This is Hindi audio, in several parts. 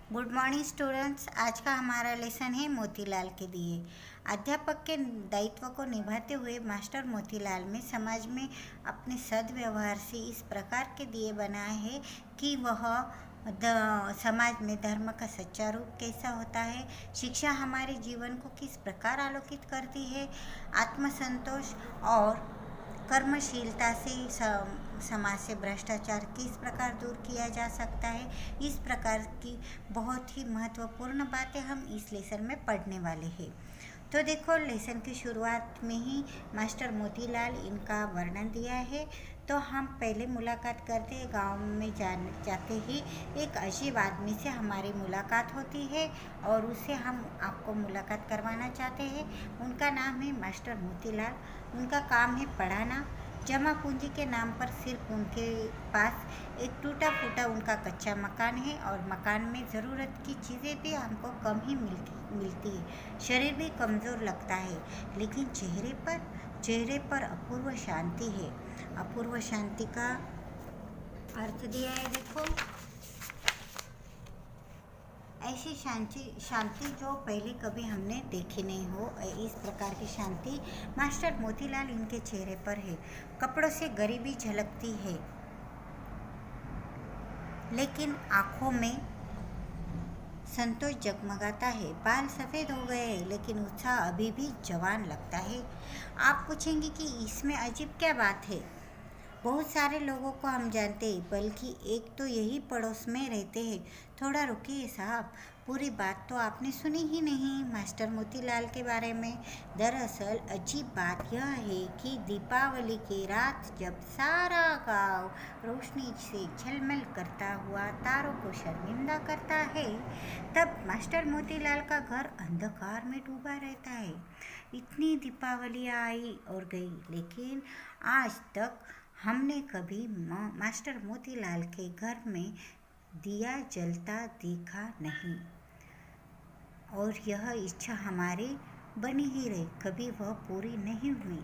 Good morning students. आज का हमारा लेसन है मोतीलाल के दिए। अध्यापक के दायित्व को निभाते हुए मास्टर मोतीलाल में समाज में अपने सद्व्यवहार से इस प्रकार के दिए बनाए हैं कि वह समाज में धर्म का सच्चा रूप कैसा होता है, शिक्षा हमारे जीवन को किस प्रकार आलोकित करती है, आत्मसंतोष और कर्मशीलता से समाज से भ्रष्टाचार किस प्रकार दूर किया जा सकता है। इस प्रकार की बहुत ही महत्वपूर्ण बातें हम इस लेसन में पढ़ने वाले हैं। तो देखो, लेसन की शुरुआत में ही मास्टर मोतीलाल इनका वर्णन दिया है। तो हम पहले मुलाकात करते हैं। गांव में जाते ही एक अजीब आदमी से हमारी मुलाकात होती है और उससे हम आपको मुलाकात करवाना चाहते हैं। उनका नाम है मास्टर मोतीलाल। उनका काम है पढ़ाना। जमा पूंजी के नाम पर सिर्फ उनके पास एक टूटा फूटा उनका कच्चा मकान है और मकान में ज़रूरत की चीज़ें भी हमको कम ही मिलती है। शरीर भी कमज़ोर लगता है, लेकिन चेहरे पर अपूर्व शांति है। अपूर्व शांति का अर्थ दिया है, देखो, ऐसी शांति जो पहले कभी हमने देखी नहीं हो। इस प्रकार की शांति मास्टर मोतीलाल इनके चेहरे पर है। कपड़ों से गरीबी झलकती है, लेकिन आँखों में संतोष जगमगाता है। बाल सफ़ेद हो गए हैं, लेकिन उत्साह अभी भी जवान लगता है। आप पूछेंगे कि इसमें अजीब क्या बात है। बहुत सारे लोगों को हम जानते हैं, बल्कि एक तो यही पड़ोस में रहते हैं। थोड़ा रुकिए साहब, पूरी बात तो आपने सुनी ही नहीं मास्टर मोतीलाल के बारे में। दरअसल अजीब बात यह है कि दीपावली की रात जब सारा गांव रोशनी से झलमल करता हुआ तारों को शर्मिंदा करता है, तब मास्टर मोतीलाल का घर अंधकार में डूबा रहता है। इतनी दीपावलियाँ आई और गई, लेकिन आज तक हमने कभी मास्टर मोतीलाल के घर में दिया जलता देखा नहीं, और यह इच्छा हमारी बनी ही रही, कभी वह पूरी नहीं हुई।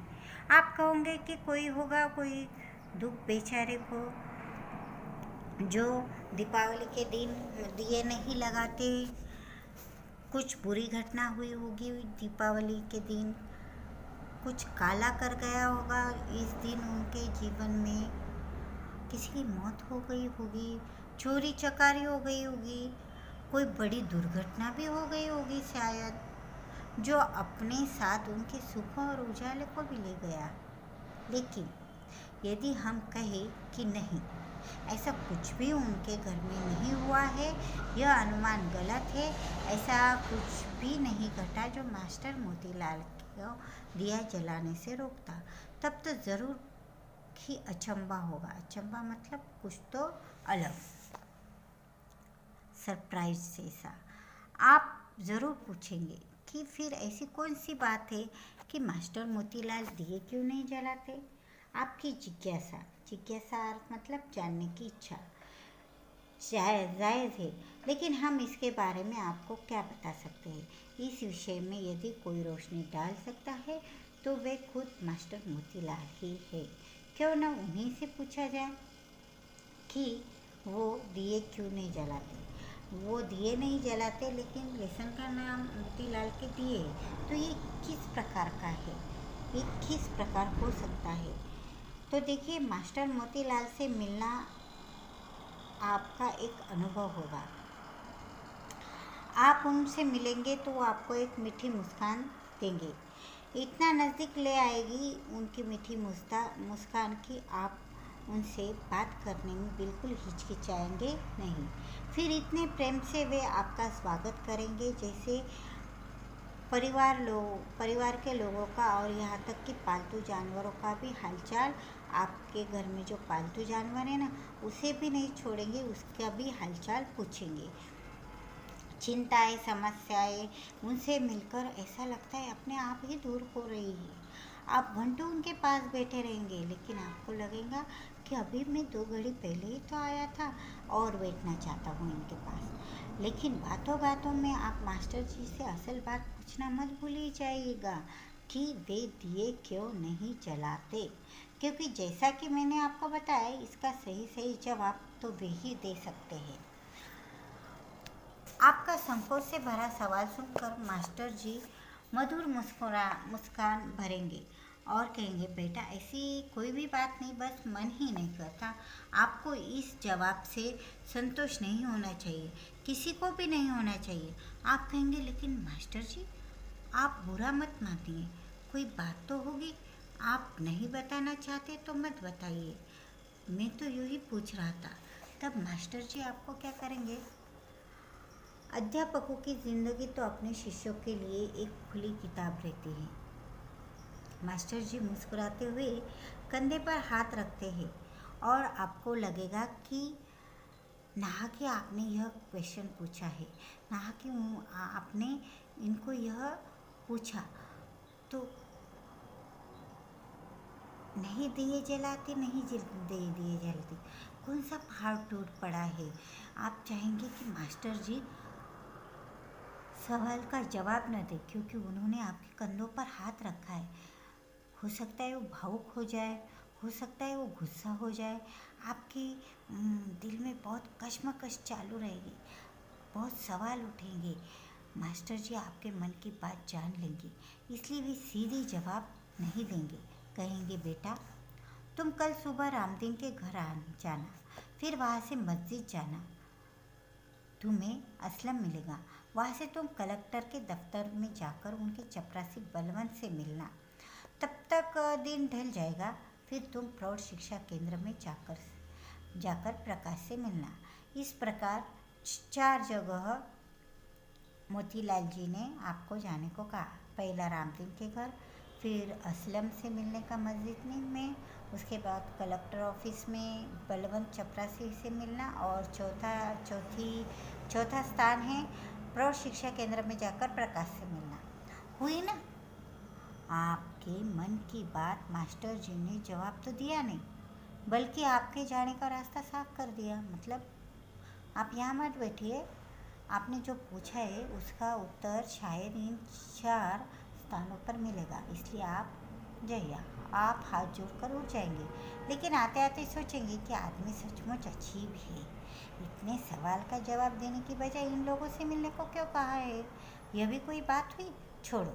आप कहोगे कि कोई होगा, कोई दुख बेचारे को जो दीपावली के दिन दिए नहीं लगाते। कुछ बुरी घटना हुई होगी दीपावली के दिन, कुछ काला कर गया होगा इस दिन उनके जीवन में, किसी की मौत हो गई होगी, चोरी चकारी हो गई होगी, कोई बड़ी दुर्घटना भी हो गई होगी शायद, जो अपने साथ उनके सुख और उजाले को भी ले गया। लेकिन यदि हम कहें कि नहीं, ऐसा कुछ भी उनके घर में नहीं हुआ है, यह अनुमान गलत है, ऐसा कुछ भी नहीं घटा जो मास्टर मोतीलाल को दिया जलाने से रोकता, तब तो ज़रूर ही अचंबा होगा। अचंबा मतलब कुछ तो अलग, सरप्राइज जैसा। आप ज़रूर पूछेंगे कि फिर ऐसी कौन सी बात है कि मास्टर मोतीलाल दिए क्यों नहीं जलाते। आपकी जिज्ञासा अर्थ मतलब जानने की इच्छा जायज़ है, लेकिन हम इसके बारे में आपको क्या बता सकते हैं। इस विषय में यदि कोई रोशनी डाल सकता है तो वे खुद मास्टर मोतीलाल ही है। क्यों न उन्हीं से पूछा जाए कि वो दिए क्यों नहीं जलाते। वो दिए नहीं जलाते, लेकिन लेसन का नाम मोतीलाल के दिए, तो ये किस प्रकार का है, ये किस प्रकार हो सकता है। तो देखिए, मास्टर मोतीलाल से मिलना आपका एक अनुभव होगा। आप उनसे मिलेंगे तो आपको एक मीठी मुस्कान देंगे, इतना नज़दीक ले आएगी उनकी मीठी मुस्कान कि आप उनसे बात करने में बिल्कुल हिचकिचाएंगे नहीं। फिर इतने प्रेम से वे आपका स्वागत करेंगे जैसे परिवार के लोगों का, और यहाँ तक कि पालतू जानवरों का भी हालचाल। आपके घर में जो पालतू जानवर है ना, उसे भी नहीं छोड़ेंगे, उसका भी हालचाल पूछेंगे। चिंताएं, समस्याएं उनसे मिलकर ऐसा लगता है अपने आप ही दूर हो रही है। आप घंटों उनके पास बैठे रहेंगे, लेकिन आपको लगेगा कि अभी मैं 2 घड़ी पहले ही तो आया था और बैठना चाहता हूँ इनके पास। लेकिन बातों बातों में आप मास्टर जी से असल बात पूछना मत भूल ही जाइएगा कि वे दिए क्यों नहीं जलाते, क्योंकि जैसा कि मैंने आपको बताया, इसका सही जवाब तो वे ही दे सकते हैं। आपका संकोच से भरा सवाल सुनकर मास्टर जी मधुर मुस्कान भरेंगे और कहेंगे, बेटा ऐसी कोई भी बात नहीं, बस मन ही नहीं करता। आपको इस जवाब से संतोष नहीं होना चाहिए, किसी को भी नहीं होना चाहिए। आप कहेंगे, लेकिन मास्टर जी आप बुरा मत मानिए, कोई बात तो होगी। आप नहीं बताना चाहते तो मत बताइए, मैं तो यूँ ही पूछ रहा था। तब मास्टर जी आपको क्या करेंगे? अध्यापकों की ज़िंदगी तो अपने शिष्यों के लिए एक खुली किताब रहती है। मास्टर जी मुस्कुराते हुए कंधे पर हाथ रखते हैं और आपको लगेगा कि ना कि आपने यह क्वेश्चन पूछा है, ना कि आपने इनको यह पूछा तो नहीं दिए जलाते, नहीं दिए जलते, कौन सा पहाड़ टूट पड़ा है। आप चाहेंगे कि मास्टर जी सवाल का जवाब न दे, क्योंकि उन्होंने आपके कंधों पर हाथ रखा है। हो सकता है वो भावुक हो जाए, हो सकता है वो गुस्सा हो जाए, आपके दिल में बहुत कश्मकश चालू रहेगी, बहुत सवाल उठेंगे। मास्टर जी आपके मन की बात जान लेंगे, इसलिए भी सीधी जवाब नहीं देंगे। कहेंगे, बेटा तुम कल सुबह रामदीन के घर जाना, फिर वहाँ से मस्जिद जाना, तुम्हें असलम मिलेगा। वहाँ से तुम कलेक्टर के दफ्तर में जाकर उनके चपरासी बलवंत से मिलना। तब तक दिन ढल जाएगा, फिर तुम प्रौढ़ शिक्षा केंद्र में जाकर प्रकाश से मिलना। इस प्रकार 4 जगह मोतीलाल जी ने आपको जाने को कहा। पहला रामदीन के घर, फिर असलम से मिलने का मस्जिद में, उसके बाद कलेक्टर ऑफिस में बलवंत चपरासी से मिलना, और चौथा स्थान है प्रौढ़ शिक्षा केंद्र में जाकर प्रकाश से मिलना। हुई ना? आपके मन की बात मास्टर जी ने जवाब तो दिया नहीं, बल्कि आपके जाने का रास्ता साफ कर दिया। मतलब आप यहाँ मत बैठिए, आपने जो पूछा है उसका उत्तर शायद इन 4 स्थानों पर मिलेगा, इसलिए आप जाइए। आप हाथ जोड़कर उठ जाएंगे, लेकिन आते आते सोचेंगे कि आदमी सचमुच अजीब है, इतने सवाल का जवाब देने की बजाय इन लोगों से मिलने को क्यों कहा है। यह भी कोई बात हुई? छोड़ो,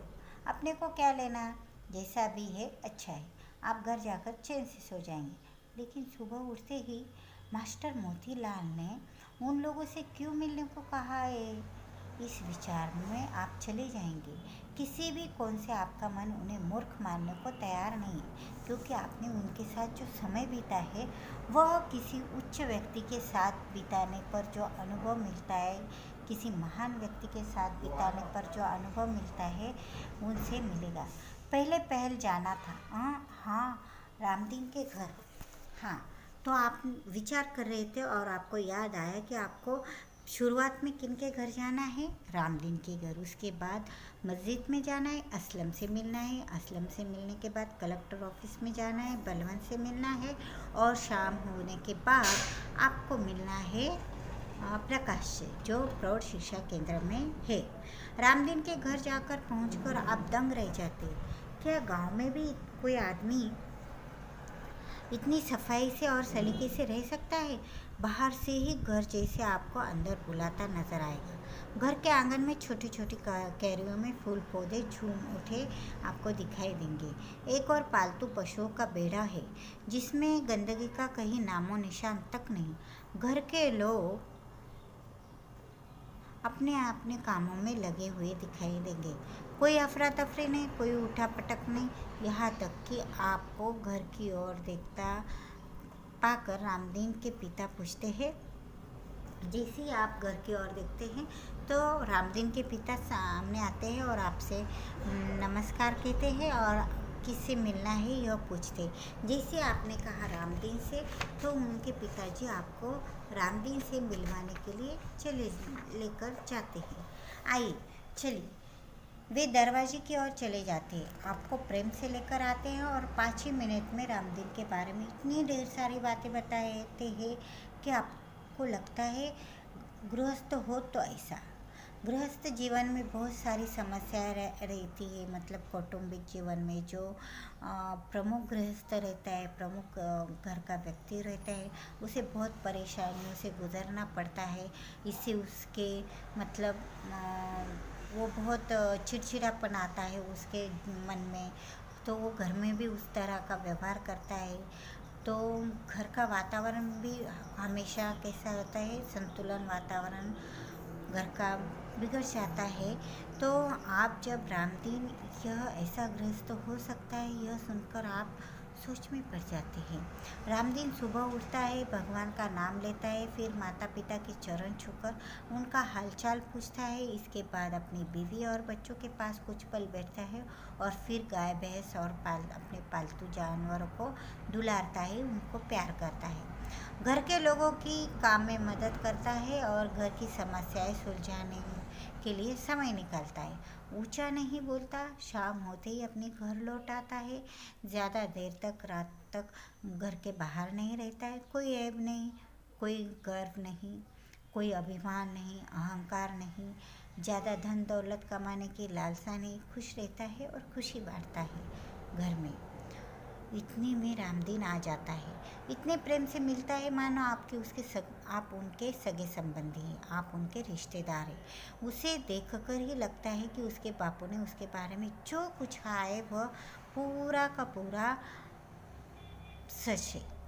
अपने को क्या लेना, जैसा भी है अच्छा है। आप घर जाकर चैन से सो जाएंगे। लेकिन सुबह उठते ही मास्टर मोतीलाल ने उन लोगों से क्यों मिलने को कहा है, इस विचार में आप चले जाएंगे। किसी भी कोण से आपका मन उन्हें मूर्ख मानने को तैयार नहीं है, क्योंकि आपने उनके साथ जो समय बीता है वह किसी उच्च व्यक्ति के साथ बिताने पर जो अनुभव मिलता है, किसी महान व्यक्ति के साथ बिताने पर जो अनुभव मिलता है, उनसे मिलेगा। पहल जाना था। हाँ, रामदीन के घर। हाँ, तो आप विचार कर रहे थे और आपको याद आया कि आपको शुरुआत में किन के घर जाना है? रामदीन के घर। उसके बाद मस्जिद में जाना है, असलम से मिलना है, असलम से मिलने के बाद कलेक्टर ऑफिस में जाना है, बलवंत से मिलना है, और शाम होने के बाद आपको मिलना है प्रकाश से, जो प्रौढ़ शिक्षा केंद्र में है। रामदीन के घर जाकर पहुंचकर आप दंग रह जाते। क्या गांव में भी कोई आदमी इतनी सफाई से और सलीके से रह सकता है? बाहर से ही घर जैसे आपको अंदर बुलाता नजर आएगा। घर के आंगन में छोटी छोटी क्यारियों में फूल पौधे झूम उठे आपको दिखाई देंगे। एक और पालतू पशुओं का बेड़ा है, जिसमें गंदगी का कहीं नामो निशान तक नहीं। घर के लोग अपने कामों में लगे हुए दिखाई देंगे। कोई अफरा तफरी नहीं, कोई उठा पटक नहीं। यहाँ तक कि आपको घर की ओर देखता पाकर रामदीन के पिता पूछते हैं। जैसे ही आप घर की ओर देखते हैं तो रामदीन के पिता सामने आते हैं और आपसे नमस्कार कहते हैं और किससे मिलना है यह पूछते। जैसे आपने कहा रामदीन से, तो उनके पिताजी आपको रामदीन से मिलवाने के लिए लेकर जाते हैं। आइए चलिए। वे दरवाजे की ओर चले जाते हैं, आपको प्रेम से लेकर आते हैं और 5 ही मिनट में रामदीन के बारे में इतनी ढेर सारी बातें बताते हैं कि आपको लगता है गृहस्थ हो तो ऐसा। गृहस्थ जीवन में बहुत सारी समस्याएं रहती है। मतलब कौटुंबिक जीवन में जो प्रमुख गृहस्थ रहता है, प्रमुख घर का व्यक्ति रहता है, उसे बहुत परेशानियों से गुजरना पड़ता है। इससे उसके मतलब वो बहुत चिड़चिड़ापन आता है उसके मन में, तो वो घर में भी उस तरह का व्यवहार करता है। तो घर का वातावरण भी हमेशा कैसा होता है, संतुलन वातावरण घर का बिगड़ जाता है। तो आप जब रामदीन यह ऐसा गृहस्थ हो सकता है, यह सुनकर आप सोच में पड़ जाते हैं। रामदीन सुबह उठता है, भगवान का नाम लेता है, फिर माता पिता के चरण छूकर उनका हालचाल पूछता है। इसके बाद अपनी बीवी और बच्चों के पास कुछ पल बैठता है और फिर गाय भैंस और अपने पालतू जानवरों को दुलारता है, उनको प्यार करता है। घर के लोगों की काम में मदद करता है और घर की समस्याएं सुलझाने के लिए समय निकालता है। ऊंचा नहीं बोलता, शाम होते ही अपने घर लौट आता है। ज़्यादा देर तक रात तक घर के बाहर नहीं रहता है। कोई ऐब नहीं, कोई गर्व नहीं, कोई अभिमान नहीं, अहंकार नहीं, ज़्यादा धन दौलत कमाने की लालसा नहीं। खुश रहता है और खुशी बांटता है घर में। इतने में रामदीन आ जाता है, इतने प्रेम से मिलता है मानो आप उनके सगे संबंधी हैं, आप उनके रिश्तेदार हैं। उसे देखकर ही लगता है कि उसके बापू ने उसके बारे में जो कुछ कहा है वह पूरा का पूरा सच है।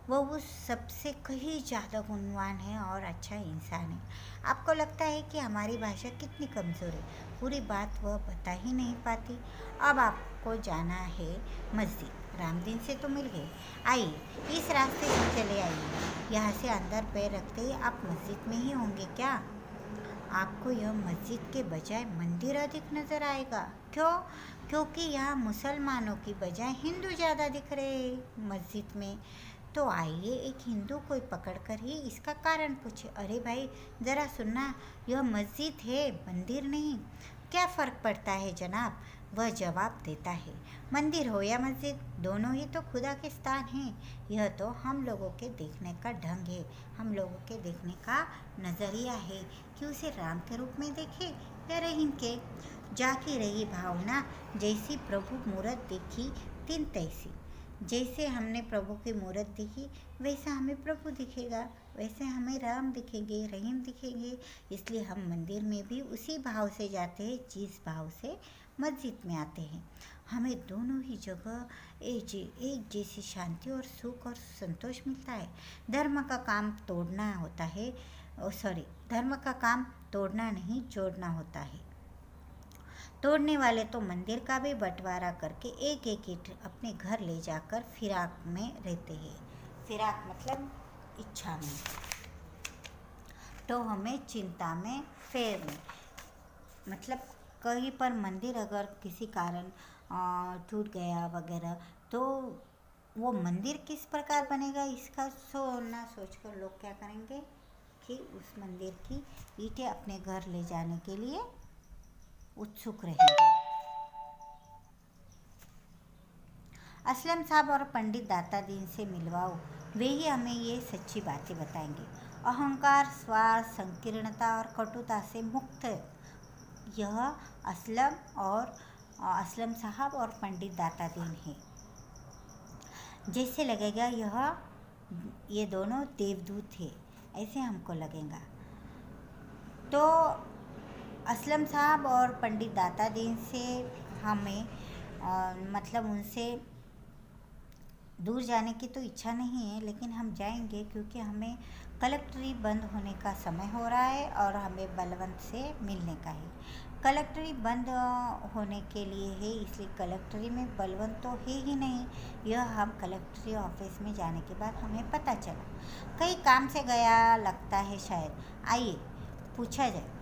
वह उस सबसे कहीं ज़्यादा गुणवान है और अच्छा इंसान है। आपको लगता है कि हमारी भाषा कितनी कमज़ोर है, पूरी बात वह बता ही नहीं पाती। अब आपको जाना है मस्जिद। रामदीन से तो मिल गए, आइए इस रास्ते से चले आइए। यहाँ से अंदर पैर रखते ही आप मस्जिद में ही होंगे क्या? आपको यह मस्जिद के बजाय मंदिर अधिक नज़र आएगा। क्यों? क्योंकि यहाँ मुसलमानों की बजाय हिंदू ज़्यादा दिख रहे हैं मस्जिद में। तो आइए एक हिंदू को पकड़ कर ही इसका कारण पूछे। अरे भाई ज़रा सुनना, यह मस्जिद है, मंदिर नहीं। क्या फ़र्क पड़ता है जनाब? वह जवाब देता है, मंदिर हो या मस्जिद, दोनों ही तो खुदा के स्थान हैं। यह तो हम लोगों के देखने का ढंग है, हम लोगों के देखने का नज़रिया है कि उसे राम के रूप में देखे या रहीम के। जाकी रही भावना, जैसी प्रभु मूरत देखी तीन तैसी। जैसे हमने प्रभु की मूरत देखी वैसा हमें प्रभु दिखेगा, वैसे हमें राम दिखेंगे, रहीम दिखेंगे। इसलिए हम मंदिर में भी उसी भाव से जाते हैं जिस भाव से मस्जिद में आते हैं। हमें दोनों ही जगह एक जैसी शांति और सुख और संतोष मिलता है। धर्म का काम तोड़ना होता है, धर्म का काम तोड़ना नहीं जोड़ना होता है। तोड़ने वाले तो मंदिर का भी बंटवारा करके एक एक ईंट अपने घर ले जाकर फिराक में रहते हैं। फिराक मतलब इच्छा में, तो हमें चिंता में, फेर में। मतलब कहीं पर मंदिर अगर किसी कारण टूट गया वगैरह, तो वो मंदिर किस प्रकार बनेगा इसका सोचकर लोग क्या करेंगे कि उस मंदिर की ईंटें अपने घर ले जाने के लिए उत्सुक रहेंगे। असलम साहब और पंडित दाता दीन से मिलवाओ, वे ही हमें ये सच्ची बातें बताएंगे। अहंकार, स्वार्थ, संकीर्णता और कटुता से मुक्त यह असलम साहब और पंडित दाता दीन है। जैसे लगेगा ये दोनों देवदूत हैं, ऐसे हमको लगेगा। तो असलम साहब और पंडित दाता दीन से हमें मतलब उनसे दूर जाने की तो इच्छा नहीं है, लेकिन हम जाएंगे क्योंकि हमें कलेक्टरी बंद होने का समय हो रहा है और हमें बलवंत से मिलने का है। कलेक्टरी बंद होने के लिए है, इसलिए कलेक्टरी में बलवंत तो है ही नहीं। यह हम कलेक्टरी ऑफिस में जाने के बाद हमें पता चला। कई काम से गया लगता है शायद, आइए पूछा जाए।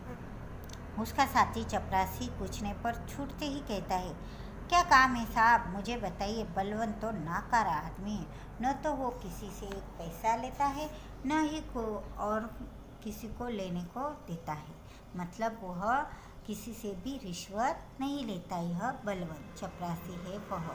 उसका साथी चपरासी पूछने पर छूटते ही कहता है, क्या काम है साहब, मुझे बताइए। बलवंत तो नाकारा आदमी है, न तो वो किसी से एक पैसा लेता है, न ही और किसी को लेने को देता है। मतलब वह किसी से भी रिश्वत नहीं लेता। यह बलवंत चपरासी है। वह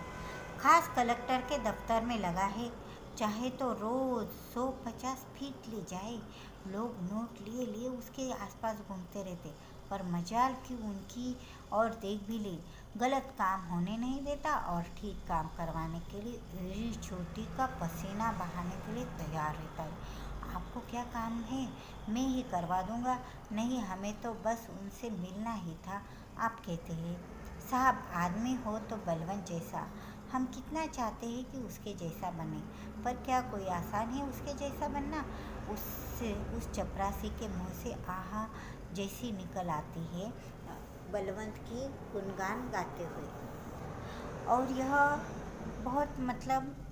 खास कलेक्टर के दफ्तर में लगा है, चाहे तो रोज़ 150 फीट ले जाए, लोग नोट लिए लिए उसके आसपास घूमते रहते, पर मजाल की उनकी और देख भी ले, गलत काम होने नहीं देता और ठीक काम करवाने के लिए रीढ़ चोटी का पसीना बहाने के लिए तैयार रहता है। आपको क्या काम है, मैं ही करवा दूंगा। नहीं, हमें तो बस उनसे मिलना ही था। आप कहते हैं साहब, आदमी हो तो बलवंत जैसा, हम कितना चाहते हैं कि उसके जैसा बने, पर क्या कोई आसान है उसके जैसा बनना। उससे उस चपरासी के मुंह से आहा जैसी निकल आती है बलवंत की गुणगान गाते हुए। और यह बहुत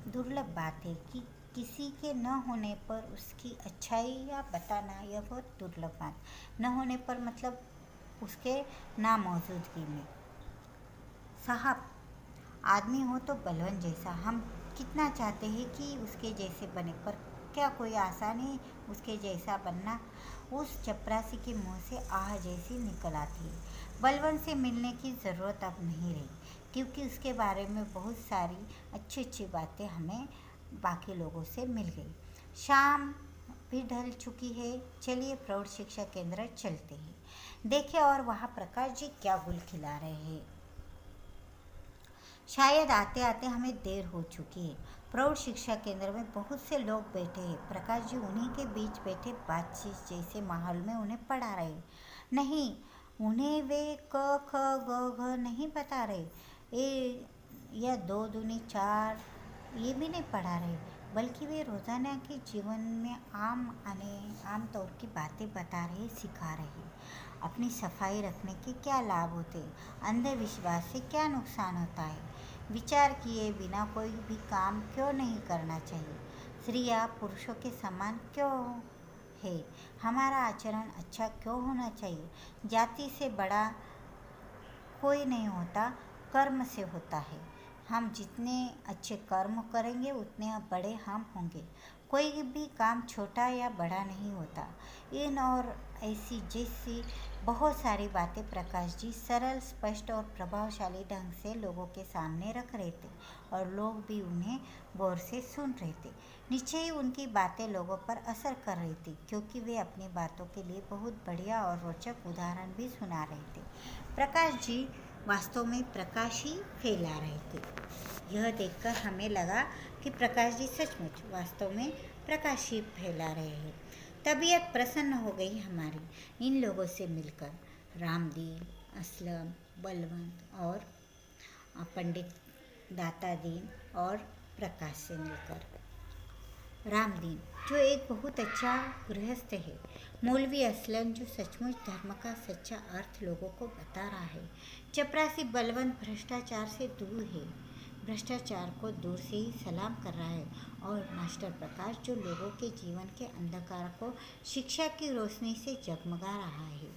दुर्लभ बात है कि किसी के न होने पर उसकी अच्छाई या बताना, यह बहुत दुर्लभ बात। न होने पर उसके नामौजूदगी में। साहब, आदमी हो तो बलवंत जैसा, हम कितना चाहते हैं कि उसके जैसे बने, पर क्या कोई आसान है उसके जैसा बनना। उस चपरासी के मुंह से आह जैसी निकल आती है। बलवंत से मिलने की ज़रूरत अब नहीं रही, क्योंकि उसके बारे में बहुत सारी अच्छी अच्छी बातें हमें बाकी लोगों से मिल गई। शाम भी ढल चुकी है, चलिए प्रौढ़ शिक्षा केंद्र चलते हैं, देखें और वहाँ प्रकाश जी क्या गुल खिला रहे हैं। शायद आते आते हमें देर हो चुकी है। प्रौढ़ शिक्षा केंद्र में बहुत से लोग बैठे हैं। प्रकाश जी उन्हीं के बीच बैठे बातचीत जैसे माहौल में उन्हें पढ़ा रहे। नहीं, उन्हें वे क ख ग घ नहीं बता रहे, ए या 2 दूनी 4 ये भी नहीं पढ़ा रहे, बल्कि वे रोज़ाना के जीवन में आम तौर की बातें बता रहे, सिखा रहे। अपनी सफाई रखने के क्या लाभ होते हैं, अंधविश्वास से क्या नुकसान होता है, विचार किए बिना कोई भी काम क्यों नहीं करना चाहिए, स्त्रियाँ पुरुषों के समान क्यों है, हमारा आचरण अच्छा क्यों होना चाहिए, जाति से बड़ा कोई नहीं होता, कर्म से होता है, हम जितने अच्छे कर्म करेंगे उतने बड़े हम होंगे, कोई भी काम छोटा या बड़ा नहीं होता। इन और ऐसी जैसी बहुत सारी बातें प्रकाश जी सरल, स्पष्ट और प्रभावशाली ढंग से लोगों के सामने रख रहे थे, और लोग भी उन्हें गौर से सुन रहे थे। निश्चय ही उनकी बातें लोगों पर असर कर रही थी, क्योंकि वे अपनी बातों के लिए बहुत बढ़िया और रोचक उदाहरण भी सुना रहे थे। प्रकाश जी वास्तव में प्रकाश ही फैला रहे थे। यह देखकर हमें लगा कि प्रकाश जी सचमुच वास्तव में प्रकाश ही फैला रहे हैं। तबीयत प्रसन्न हो गई हमारी इन लोगों से मिलकर, रामदीन, असलम, बलवंत और पंडित दातादीन और प्रकाश से मिलकर। रामदीन जो एक बहुत अच्छा गृहस्थ है, मौलवी असलम जो सचमुच धर्म का सच्चा अर्थ लोगों को बता रहा है, चपरासी बलवंत भ्रष्टाचार से दूर है, भ्रष्टाचार को दूर से ही सलाम कर रहा है, और मास्टर प्रकाश जो लोगों के जीवन के अंधकार को शिक्षा की रोशनी से जगमगा रहा है।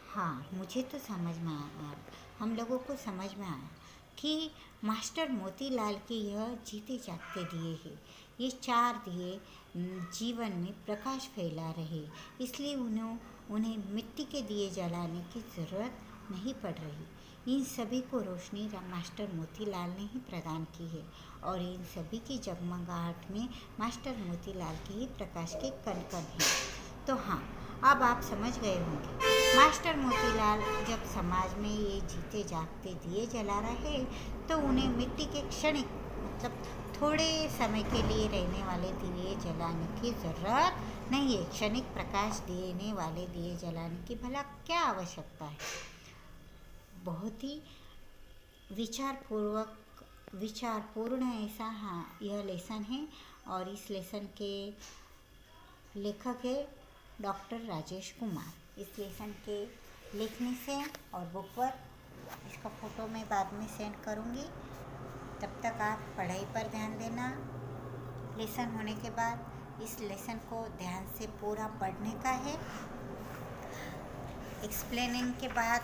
हाँ, मुझे तो समझ में आया, हम लोगों को समझ में आया कि मास्टर मोतीलाल के यह जीते जागते दिए हैं, ये 4 दिए जीवन में प्रकाश फैला रहे, इसलिए उन्हें मिट्टी के दिए जलाने की ज़रूरत नहीं पड़ रही। इन सभी को रोशनी मास्टर मोतीलाल ने ही प्रदान की है, और इन सभी की जगमगाहट में मास्टर मोतीलाल के ही प्रकाश के कण-कण हैं। तो हाँ, अब आप समझ गए होंगे, मास्टर मोतीलाल जब समाज में ये जीते जागते दिए जला रहे, तो उन्हें मिट्टी के क्षणिक थोड़े समय के लिए रहने वाले दिए जलाने की ज़रूरत नहीं है। क्षणिक प्रकाश देने वाले दिए जलाने की भला क्या आवश्यकता है। बहुत ही विचारपूर्ण ऐसा यह लेसन है, और इस लेसन के लेखक है डॉक्टर राजेश कुमार। इस लेसन के लिखने से और बुक पर इसका फ़ोटो मैं बाद में सेंड करूँगी। तब तक आप पढ़ाई पर ध्यान देना। लेसन होने के बाद इस लेसन को ध्यान से पूरा पढ़ने का है। एक्सप्लेनिंग के बाद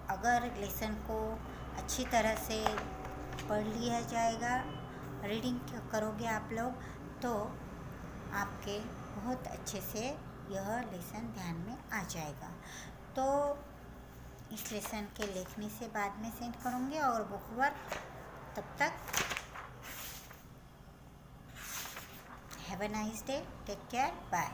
अगर लेसन को अच्छी तरह से पढ़ लिया जाएगा, रीडिंग करोगे आप लोग, तो आपके बहुत अच्छे से यह लेसन ध्यान में आ जाएगा। तो इस लेसन के लिखने से बाद में सेंड करूँगी और बुक वर्क। तब तक have a nice day, take care, bye.